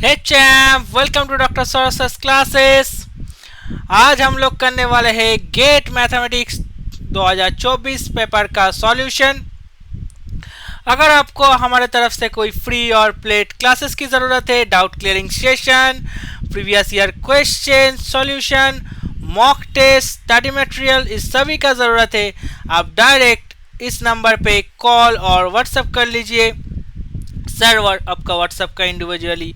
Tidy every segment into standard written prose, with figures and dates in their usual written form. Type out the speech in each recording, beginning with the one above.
Hey champ, welcome to doctor Saras classes. आज हम लोग करने वाले हैं गेट मैथमेटिक्स 2024 पेपर का सॉल्यूशन। अगर आपको हमारे तरफ से कोई फ्री और प्लेट क्लासेस की ज़रूरत है, doubt clearing session, previous year question solution, mock test, study material, इस सभी का ज़रूरत है, आप डायरेक्ट इस नंबर पे कॉल और व्हाट्सएप कर लीजिए। सर्वर आपका व्हाट्सएप का इंडिविजुअली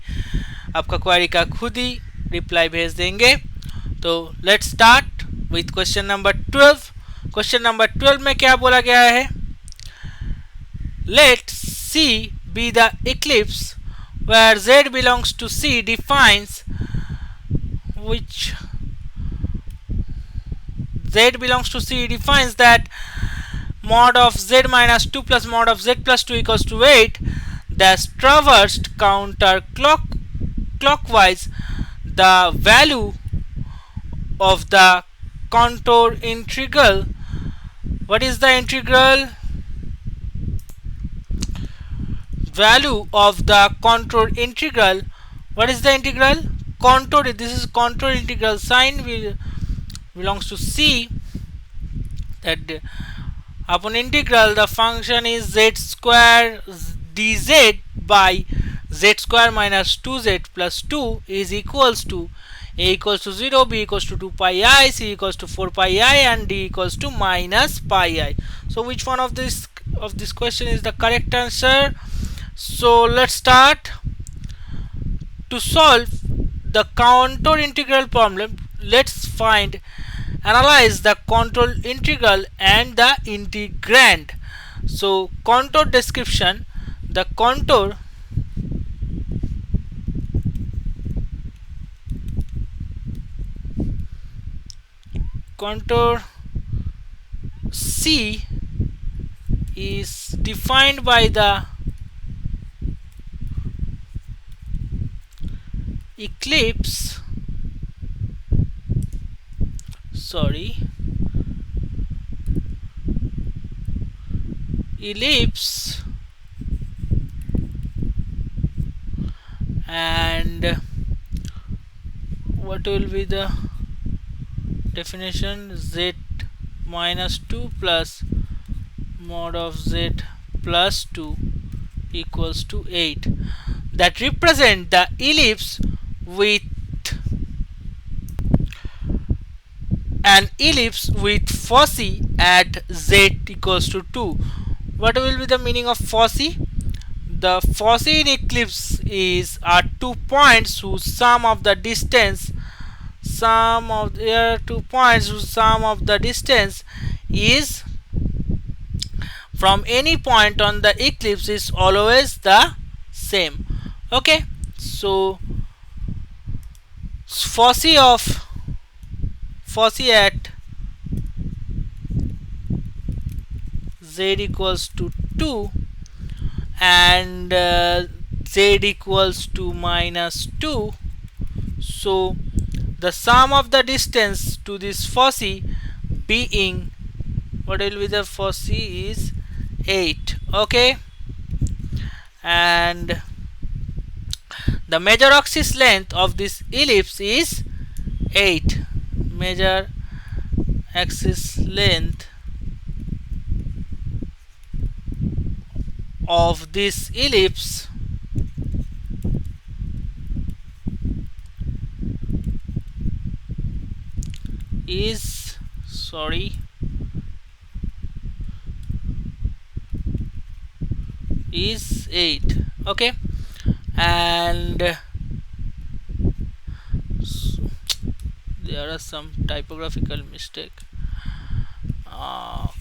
आपका क्वेरी का खुद ही रिप्लाई भेज देंगे। तो let's start with question number 12। Question number 12 में क्या बोला गया है? Let C be the eclipse where Z belongs to C defines which Z belongs to C defines that mod of Z minus 2 plus mod of Z plus 2 equals to 8 that's traversed clockwise the value of the contour integral. What is the integral? Value of the contour integral. What is the integral? Contour. This is contour integral. Sine belongs to C. That upon integral the function is z square dz by z square minus 2z plus 2 is equals to a equals to 0, b equals to 2 pi I, c equals to 4 pi I, and d equals to minus pi I. So which one of this question is the correct answer? So let's start. To solve the contour integral problem, let's analyze the contour integral and the integrand. So contour description, the contour C is defined by the ellipse and what will be the definition? Z minus 2 plus mod of Z plus 2 equals to 8 that represent the ellipse with an ellipse with foci at Z equals to 2. What will be the meaning of foci? The foci in ellipse are 2 points whose sum of the distance is from any point on the ellipse is always the same. Okay, so foci at Z equals to 2 and Z equals to minus 2. So the sum of the distance to this foci being, what will be the foci is 8. Okay, and the major axis length of this ellipse is 8. Major axis length of this ellipse is 8. Okay, and there are some typographical mistake.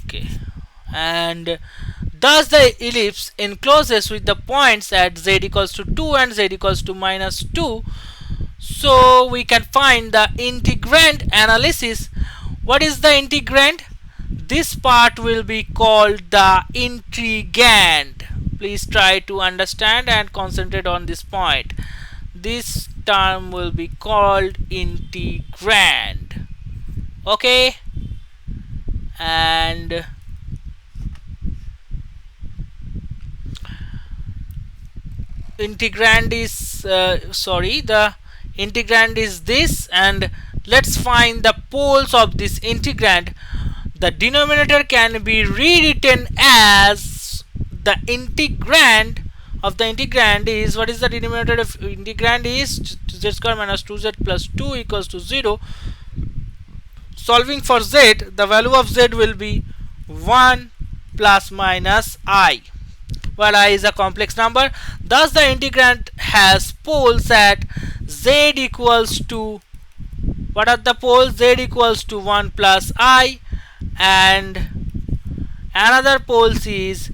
Okay, and thus the ellipse encloses with the points at Z equals to 2 and Z equals to minus 2. So we can find the integrand analysis. What is the integrand? This part will be called the integrand. Please try to understand and concentrate on this point. This term will be called integrand. Okay, and integrand is the integrand is this, and let's find the poles of this integrand. The denominator can be rewritten as the integrand of the integrand is, what is the denominator of integrand is z square minus 2z plus 2 equals to 0. Solving for z, the value of z will be 1 plus minus I, where I is a complex number. Thus the integrand has poles at z equals to, what are the poles? Z equals to 1 plus I, and another poles is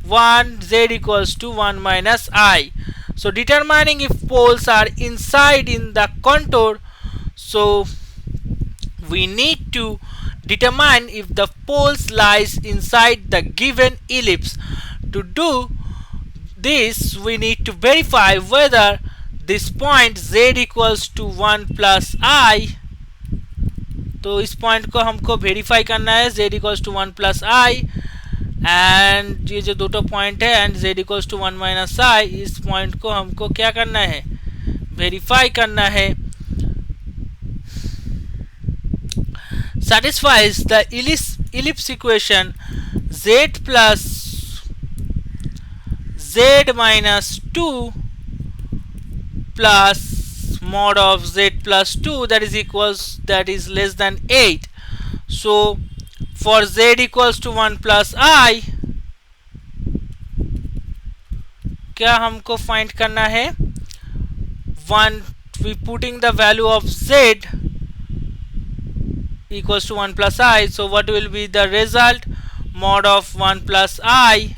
1, z equals to 1 minus I. So determining if poles are inside in the contour, so we need to determine if the poles lies inside the given ellipse. To do this, we need to verify whether this point z equals to 1 plus I, तो इस point को हमको verify करना है z equals to 1 plus i, and ये जो दो point है and z equals to 1 minus i, इस पॉइंट को हमको क्या करना है, वेरीफाई करना है. satisfies the ellipse equation z plus z minus 2 plus mod of z plus 2 that is less than 8. So for z equals to 1 plus I, क्या हमको फाइंड करना है, 1 we putting the value of z equals to 1 plus I. So what will be the result? Mod of 1 plus I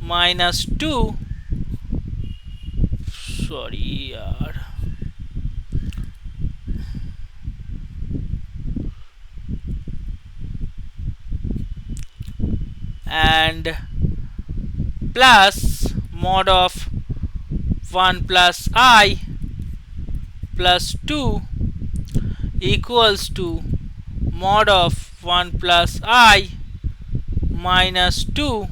minus 2, sorry yaar, and plus mod of 1 plus I plus 2 equals to mod of 1 plus I minus 2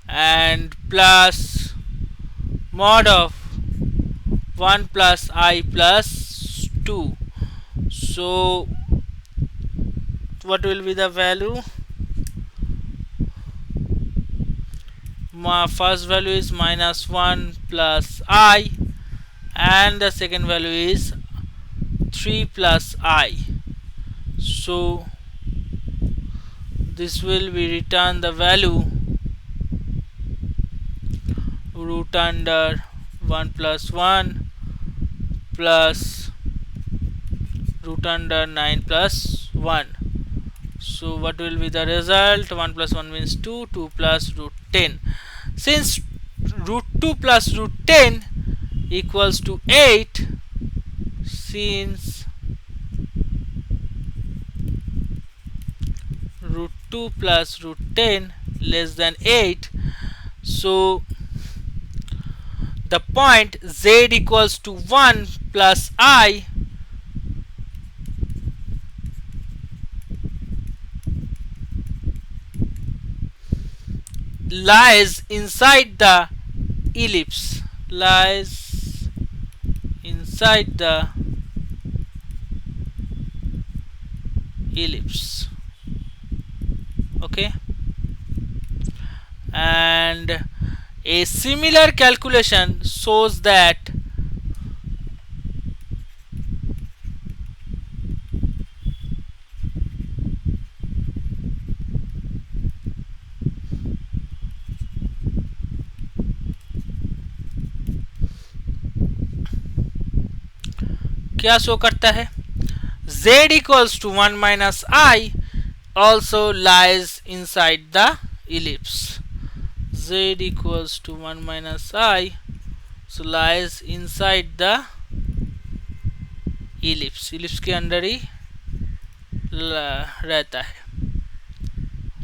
and plus mod of 1 plus I plus 2. So what will be the value? My first value is minus 1 plus I, and the second value is 3 plus I. So this will be return the value root under 1 plus 1 plus root under 9 plus 1. So what will be the result? 1 plus 1 means 2, 2 plus root 10. Since root 2 plus root 10 equals to 8, since root 2 plus root 10 less than 8, so the point z equals to 1 plus I lies inside the ellipse, lies inside the ellipse. Okay, and a similar calculation shows that क्या show करता है, z equals to 1 minus I also lies inside the ellipse. Z equals to 1 minus I, so lies inside the ellipse. ellipse के अंदर ही रहता है.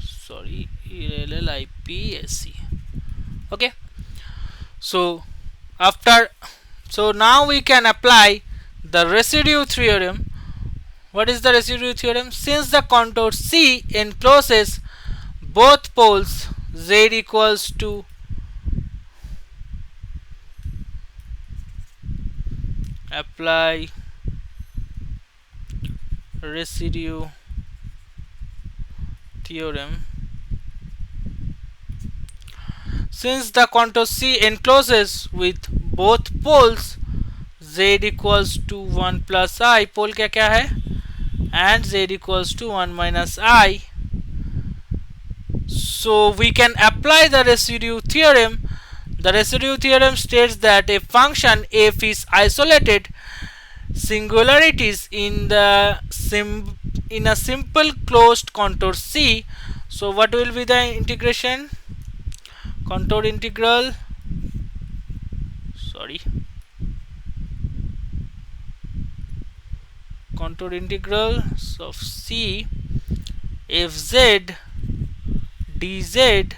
Sorry, LLIPSE. Okay. So now we can apply the residue theorem. What is the residue theorem? Since the contour C encloses both poles, Z equals to apply residue theorem. Since the contour C encloses with both poles, Z equals to 1 plus I. पोल क्या क्या है? And Z equals to 1 minus I. So we can apply the residue theorem. The residue theorem states that a function f is isolated singularities in a simple closed contour C. So what will be the integration? Contour integral, contour integral of C f z dz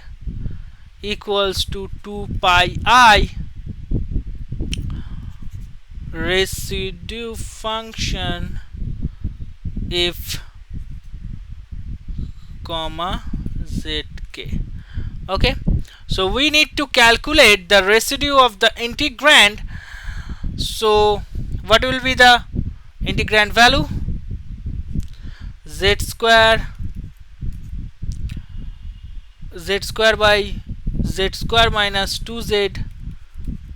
equals to 2 pi I residue function f comma zk. Okay, so we need to calculate the residue of the integrand. So what will be the integrand value? Z square by z square minus 2z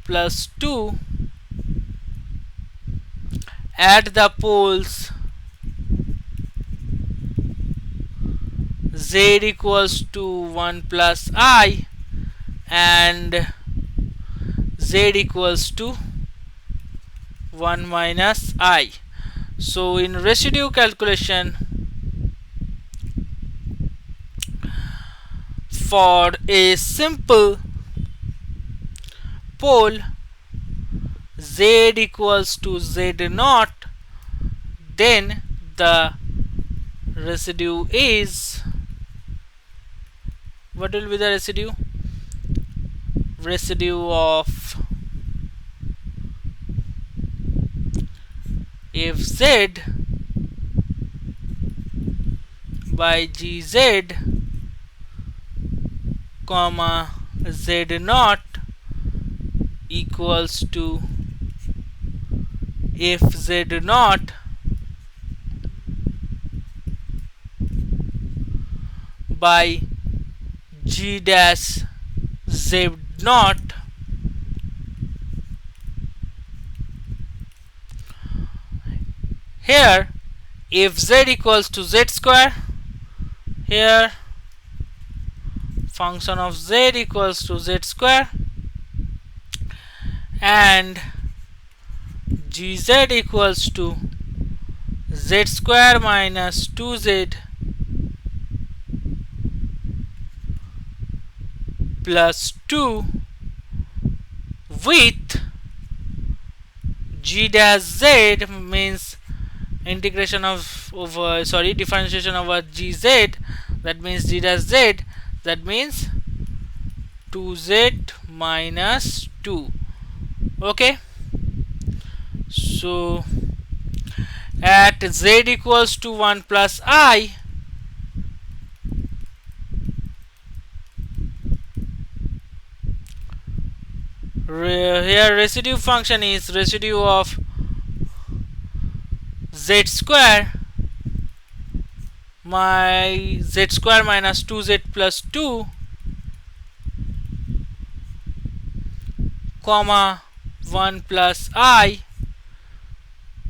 plus 2 at the poles z equals to 1 plus I and z equals to 1 minus I. So in residue calculation, for a simple pole z equals to z naught, then the residue is, what will be the residue? Residue of fz by gz comma z naught equals to fz naught by g dash z naught here. If z equals to z square, here function of z equals to z square and gz equals to z square minus 2z plus 2 with g dash z means integration of differentiation over gz, that means g dash z, that means 2z minus 2. Okay, so at z equals to 1 plus I, here residue function is residue of z square z square minus 2z plus 2 comma 1 plus I,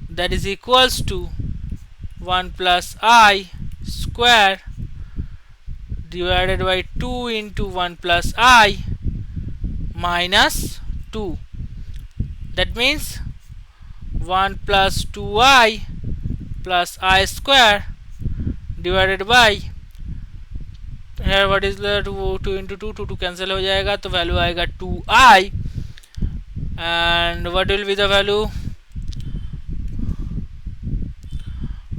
that is equals to 1 plus I square divided by 2 into 1 plus I minus 2, that means 1 plus 2I plus I square divided by, here what is the 2 into 2 cancel हो जाएगा तो value आएगा 2I and what will be the value?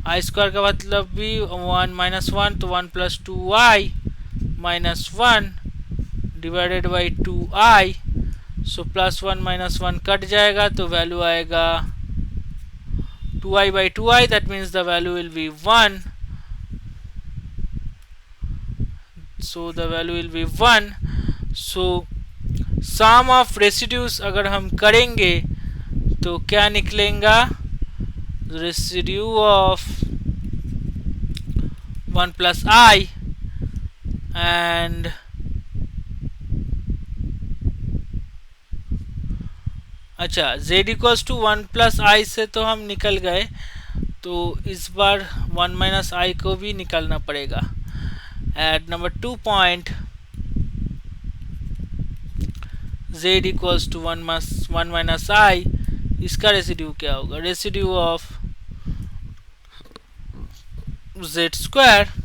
I square का मतलब भी 1 minus 1 तो 1 plus 2I minus 1 divided by 2I, so plus 1 minus 1 cut जाएगा तो वैल्यू आएगा 2i by 2i, that means the value will be 1. So the value will be 1. So sum of residues अगर हम करेंगे तो क्या निकलेगा, residue of 1 plus I and अच्छा z equals to 1 plus I से तो हम निकल गए, तो इस बार 1 minus I को भी निकालना पड़ेगा. At number 2 point z equals to 1 minus I, इसका रेसिड्यू क्या होगा, residue of z square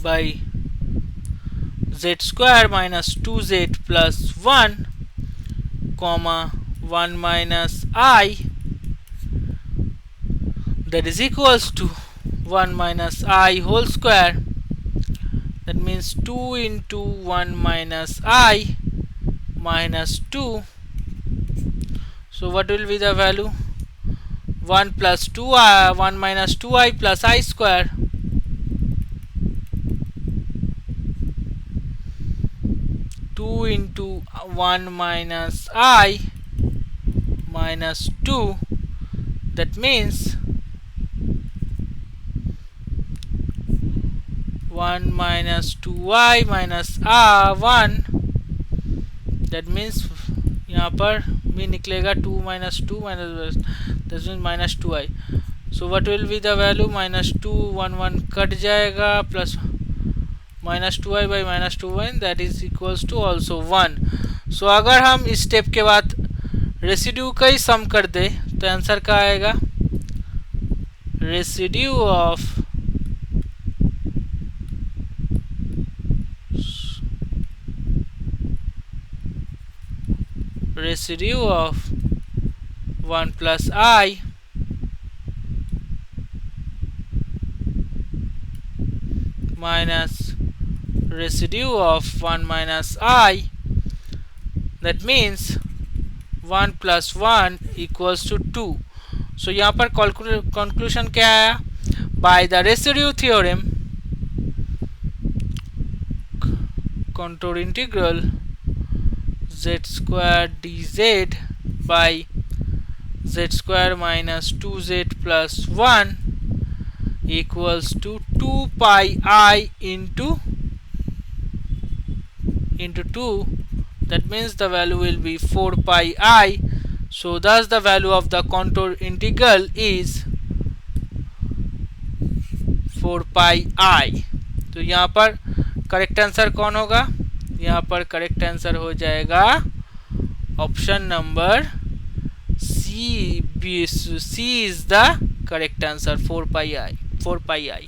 by z square minus 2z plus 1 comma 1 minus I, that is equals to 1 minus I whole square. That means 2 into 1 minus I minus 2. So what will be the value, 1 plus 2i, 1 minus 2i plus I square. Into 1 minus I minus 2, that means 1 minus 2I minus 1, that means यहाँ पर भी निकलेगा 2 minus 2 minus, that means minus 2I. So what will be the value, minus 2, 1 1 cut जाएगा, plus minus 2I by minus 2y, that is equals to also 1. So अगर हम इस step के बाद रेसिड्यू का ही सम कर दे तो आंसर क्या आएगा, residue of 1 plus I minus residue of 1 minus I, that means 1 plus 1 equals to 2. So यहाँ पर conclusion क्या आया, by the residue theorem contour integral z square dz by z square minus 2z plus 1 equals to 2 pi I into 2, that means the value will be 4 pi I. So thus the value of the contour integral is 4 pi I. तो यहाँ पर correct answer कौन होगा, यहाँ पर correct answer हो जाएगा option number C. C is the correct answer, 4 pi I.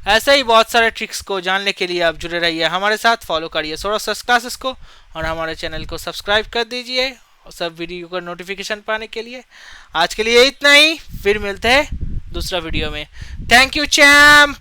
ऐसे ही बहुत सारे ट्रिक्स को जानने के लिए आप जुड़े रहिए हमारे साथ, फॉलो करिए सोरस क्लासेस को और हमारे चैनल को सब्सक्राइब कर दीजिए और सब वीडियो का नोटिफिकेशन पाने के लिए. आज के लिए इतना ही, फिर मिलते हैं दूसरा वीडियो में. Thank you champ.